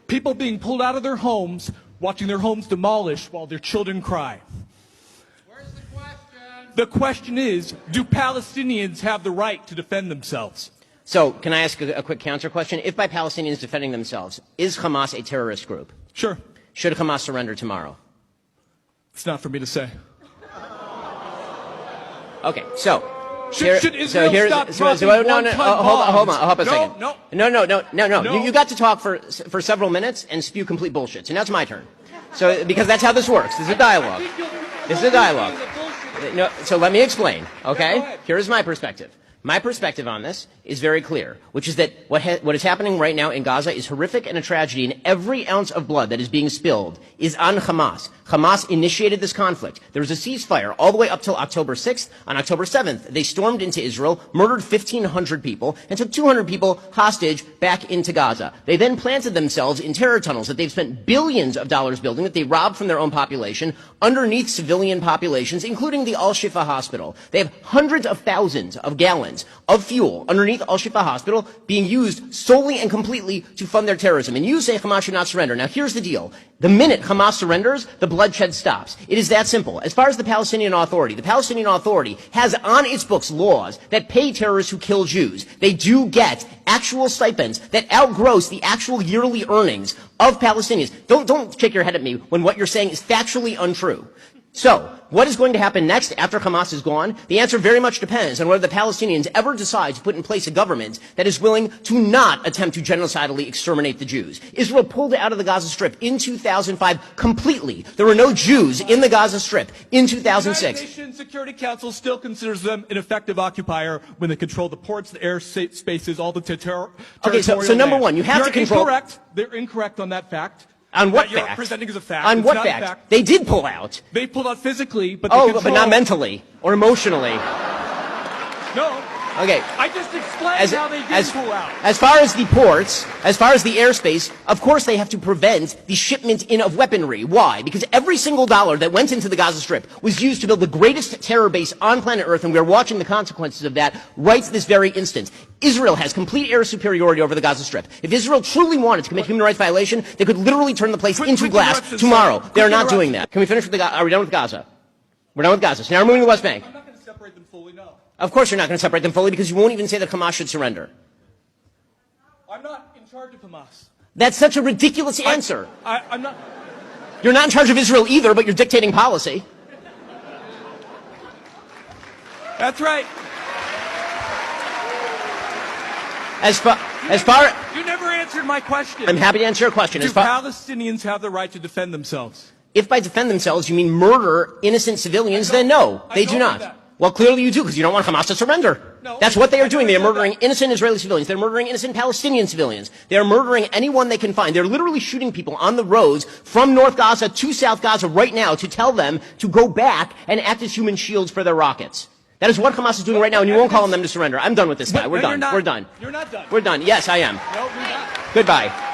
People being pulled out of their homes, watching their homes demolished while their children cry. Where's the question? The question is, do Palestinians have the right to defend themselves? So, can I ask a quick counter question? If by Palestinians defending themselves, is Hamas a terrorist group? Sure. Should Hamas surrender tomorrow? It's not for me to say. Okay, so. Should Israel stop dropping one-ton hold on a second. No. You got to talk for several minutes and spew complete bullshit. So now it's my turn. So, because that's how this works. This is a dialogue. No, so let me explain, okay? Here is my perspective. My perspective on this is very clear, which is that what is happening right now in Gaza is horrific and a tragedy, and every ounce of blood that is being spilled is on Hamas. Hamas initiated this conflict. There was a ceasefire all the way up till October 6th. On October 7th, they stormed into Israel, murdered 1,500 people, and took 200 people hostage back into Gaza. They then planted themselves in terror tunnels that they've spent billions of dollars building, that they robbed from their own population, underneath civilian populations, including the Al-Shifa hospital. They have hundreds of thousands of gallons of fuel underneath Al-Shifa hospital being used solely and completely to fund their terrorism. And you say Hamas should not surrender. Now, here's the deal. The minute Hamas surrenders, the bloodshed stops. It is that simple. As far as the Palestinian Authority has on its books laws that pay terrorists who kill Jews. They do get actual stipends that outgross the actual yearly earnings of Palestinians. Don't shake your head at me when what you're saying is factually untrue. So, what is going to happen next after Hamas is gone? The answer very much depends on whether the Palestinians ever decide to put in place a government that is willing to not attempt to genocidally exterminate the Jews. Israel pulled out of the Gaza Strip in 2005 completely. There were no Jews in the Gaza Strip in 2006. The United Nations Security Council still considers them an effective occupier when they control the ports, the air spaces, all the territorial Okay, so number one, you have to control... They're incorrect on that fact. On what you're fact? presenting as a fact. On it's what not fact? A fact? They did pull out. They pulled out physically, but but not mentally or emotionally. No. Okay. I just explained how they did pull out. As far as the ports, as far as the airspace, of course they have to prevent the shipment in of weaponry. Why? Because every single dollar that went into the Gaza Strip was used to build the greatest terror base on planet Earth, and we are watching the consequences of that right this very instant. Israel has complete air superiority over the Gaza Strip. If Israel truly wanted to commit human rights violation, they could literally turn the place into glass tomorrow. They are not doing that. Can we finish with the Gaza? Are we done with Gaza? We're done with Gaza. So now we're moving to the West Bank. I'm not going to separate them fully, no. Of course you're not going to separate them fully because you won't even say that Hamas should surrender. I'm not in charge of Hamas. That's such a ridiculous answer. I'm not. You're not in charge of Israel either, but you're dictating policy. That's right. As far You never answered my question. I'm happy to answer your question. Do Palestinians have the right to defend themselves? If by defend themselves you mean murder innocent civilians, then no, they do not. Well, clearly you do, because you don't want Hamas to surrender. No, that's what they are doing. They are murdering innocent Israeli civilians. They're murdering innocent Palestinian civilians. They are murdering anyone they can find. They're literally shooting people on the roads from North Gaza to South Gaza right now to tell them to go back and act as human shields for their rockets. That is what Hamas is doing right now, and you won't call on them to surrender. I'm done with this guy. We're done. We're done. You're not done. We're done. Yes, I am. No, we're not. Goodbye.